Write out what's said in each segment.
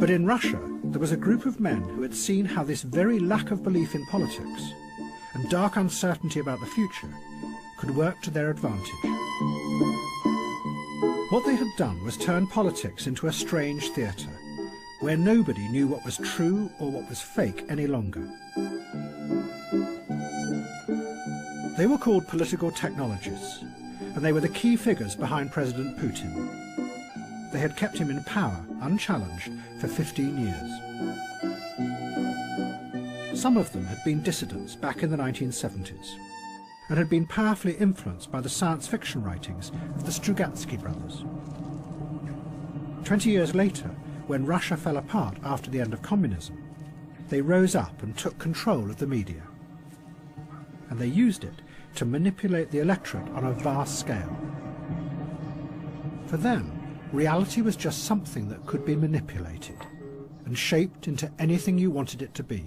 But in Russia, there was a group of men who had seen how this very lack of belief in politics and dark uncertainty about the future could work to their advantage. What they had done was turn politics into a strange theatre, where nobody knew what was true or what was fake any longer. They were called political technologists, and they were the key figures behind President Putin. They had kept him in power, unchallenged, for 15 years. Some of them had been dissidents back in the 1970s, and had been powerfully influenced by the science fiction writings of the Strugatsky brothers. 20 years later, when Russia fell apart after the end of communism, they rose up and took control of the media. And they used it to manipulate the electorate on a vast scale. For them, reality was just something that could be manipulated and shaped into anything you wanted it to be.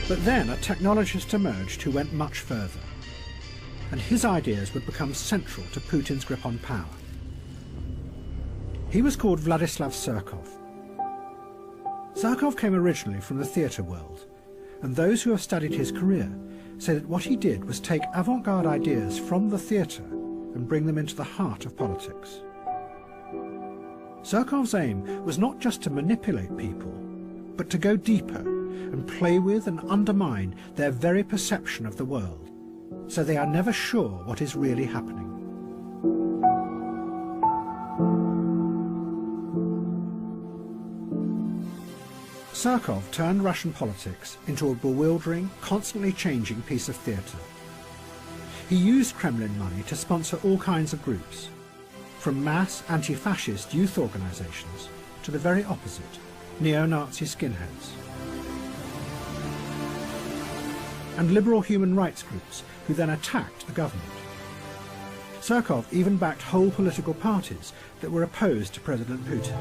But then a technologist emerged who went much further, and his ideas would become central to Putin's grip on power. He was called Vladislav Surkov. Surkov came originally from the theatre world, and those who have studied his career say that what he did was take avant-garde ideas from the theatre and bring them into the heart of politics. Surkov's aim was not just to manipulate people, but to go deeper and play with and undermine their very perception of the world, so they are never sure what is really happening. Surkov turned Russian politics into a bewildering, constantly changing piece of theatre. He used Kremlin money to sponsor all kinds of groups, from mass anti-fascist youth organisations to the very opposite, neo-Nazi skinheads, and liberal human rights groups who then attacked the government. Surkov even backed whole political parties that were opposed to President Putin.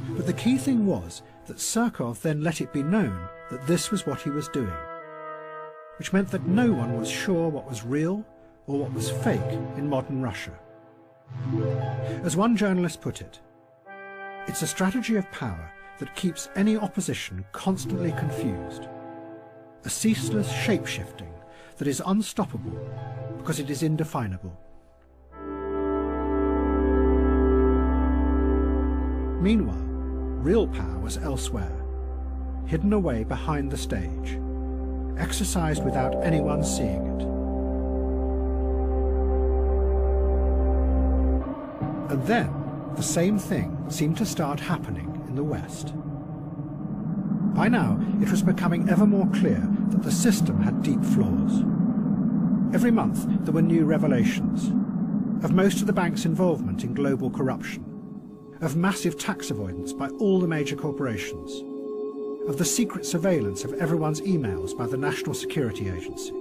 But the key thing was that Surkov then let it be known that this was what he was doing, which meant that no one was sure what was real or what was fake in modern Russia. As one journalist put it, it's a strategy of power that keeps any opposition constantly confused. A ceaseless shape-shifting that is unstoppable because it is indefinable. Meanwhile, real power was elsewhere, hidden away behind the stage, exercised without anyone seeing it. And then, the same thing seemed to start happening in the West. By now, it was becoming ever more clear that the system had deep flaws. Every month, there were new revelations of most of the bank's involvement in global corruption, of massive tax avoidance by all the major corporations, of the secret surveillance of everyone's emails by the National Security Agency.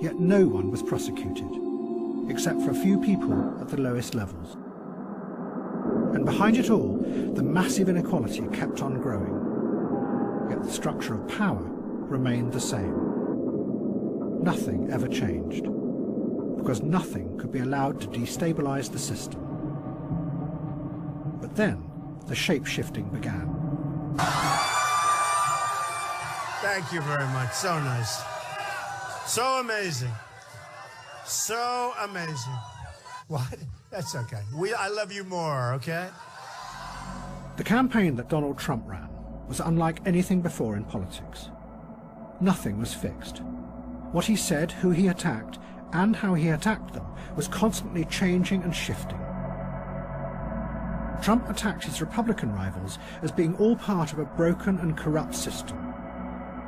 Yet no one was prosecuted, except for a few people at the lowest levels. And behind it all, the massive inequality kept on growing. Yet the structure of power remained the same. Nothing ever changed, because nothing could be allowed to destabilize the system. But then, the shape-shifting began. Thank you very much. So nice. So amazing. So amazing. What? That's okay. I love you more, okay? The campaign that Donald Trump ran was unlike anything before in politics. Nothing was fixed. What he said, who he attacked, and how he attacked them was constantly changing and shifting. Trump attacked his Republican rivals as being all part of a broken and corrupt system,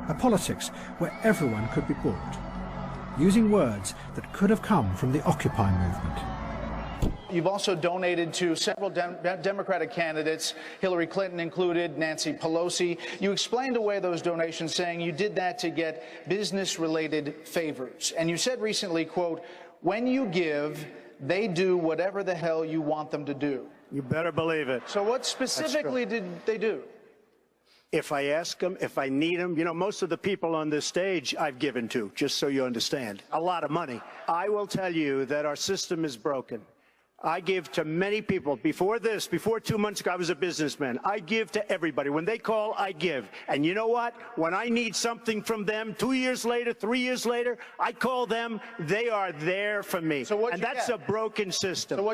a politics where everyone could be bought, using words that could have come from the Occupy movement. You've also donated to several Democratic candidates, Hillary Clinton included, Nancy Pelosi. You explained away those donations, saying you did that to get business-related favors. And you said recently, quote, "When you give, they do whatever the hell you want them to do. You better believe it. So what specifically did they do? If I ask them, if I need them, you know, most of the people on this stage I've given to, just so you understand, a lot of money. I will tell you that our system is broken. I give to many people. Before 2 months ago, I was a businessman. I give to everybody. When they call, I give. And you know what? When I need something from them, 2 years later, 3 years later, I call them. They are there for me. And that's a broken system.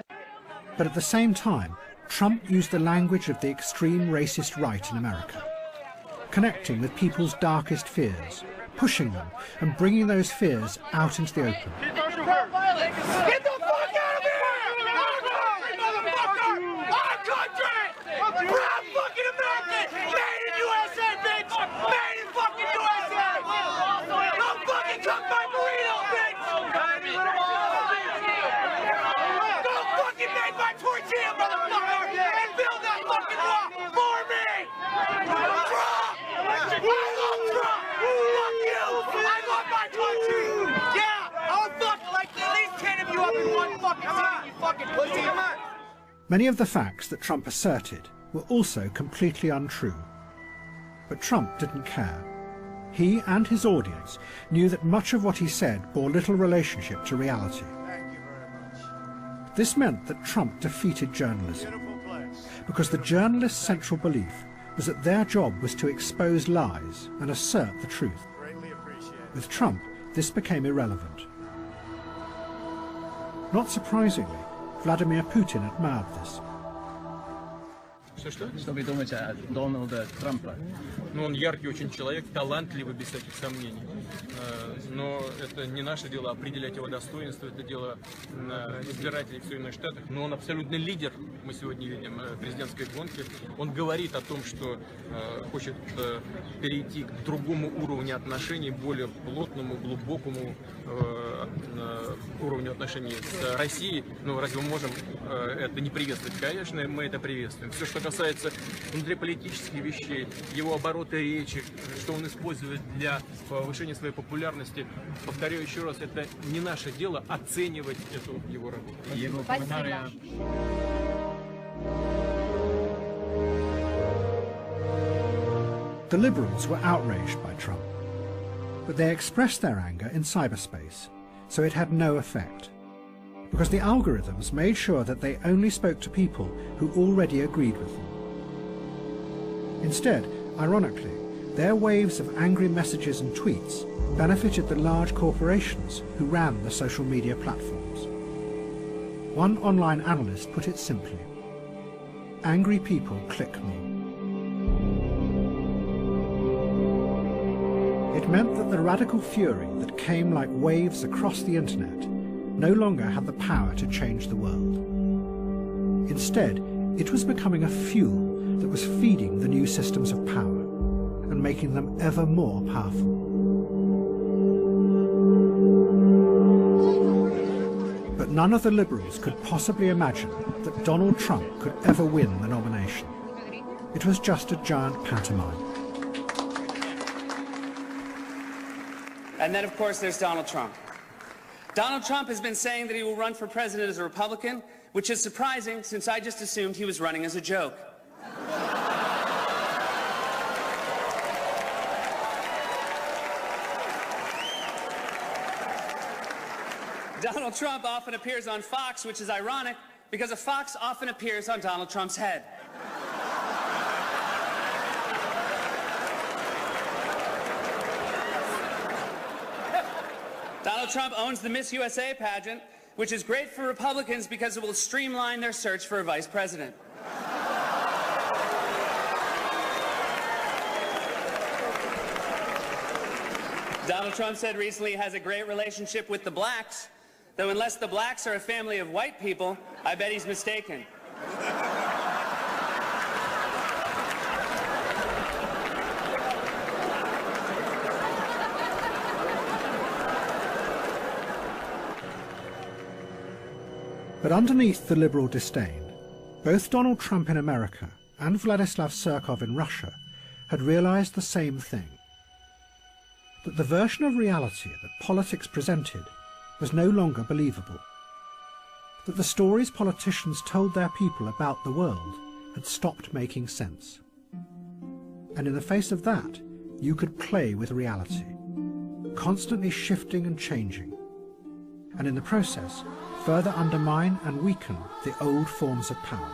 But at the same time, Trump used the language of the extreme racist right in America, connecting with people's darkest fears, pushing them and bringing those fears out into the open. Get the fuck out of here! Motherfucker! Our country! Proud fucking American! Made in USA, bitch! Made in fucking USA! Don't fucking cook my burrito, bitch! Don't fucking make my tortilla, motherfucker! And build that fucking wall for me! Trump! I love Trump! Fuck you! I love my country! Yeah! I'll fuck like at least 10 of you up in one fucking scene, you fucking pussy! Come on! Many of the facts that Trump asserted were also completely untrue. But Trump didn't care. He and his audience knew that much of what he said bore little relationship to reality. Thank you very much. This meant that Trump defeated journalism, Beautiful place. because the journalists' central belief was that their job was to expose lies and assert the truth. Greatly appreciated. With Trump, this became irrelevant. Not surprisingly, Vladimir Putin admired this. Что вы думаете о Дональде Трампе? Ну, он яркий очень человек, талантливый, без всяких сомнений. Но это не наше дело определять его достоинство, это дело избирателей в Соединенных Штатах. Но он абсолютно лидер, мы сегодня видим, президентской гонки. Он говорит о том, что хочет перейти к другому уровню отношений, более плотному, глубокому уровню отношений с Россией. Ну, разве мы можем это не приветствовать? Конечно, мы это приветствуем. Все, что касается внутриполитических вещей, его обороты речи, что он использует для повышения своей популярности, повторяю еще раз, это не наше дело оценивать эту его работу. The liberals were outraged by Trump, but they expressed their anger in cyberspace, so it had no effect, because the algorithms made sure that they only spoke to people who already agreed with them. Instead, ironically, their waves of angry messages and tweets benefited the large corporations who ran the social media platforms. One online analyst put it simply: angry people click more. It meant that the radical fury that came like waves across the internet no longer had the power to change the world. Instead, it was becoming a fuel that was feeding the new systems of power and making them ever more powerful. But none of the liberals could possibly imagine that Donald Trump could ever win the nomination. It was just a giant pantomime. And then, of course, there's Donald Trump. Donald Trump has been saying that he will run for president as a Republican, which is surprising since I just assumed he was running as a joke. Donald Trump often appears on Fox, which is ironic because a fox often appears on Donald Trump's head. Donald Trump owns the Miss USA pageant, which is great for Republicans because it will streamline their search for a vice president. Donald Trump said recently he has a great relationship with the blacks, though unless the blacks are a family of white people, I bet he's mistaken. But underneath the liberal disdain, both Donald Trump in America and Vladislav Surkov in Russia had realized the same thing: that the version of reality that politics presented was no longer believable. that the stories politicians told their people about the world had stopped making sense. And in the face of that, you could play with reality, constantly shifting and changing, and in the process, further undermine and weaken the old forms of power.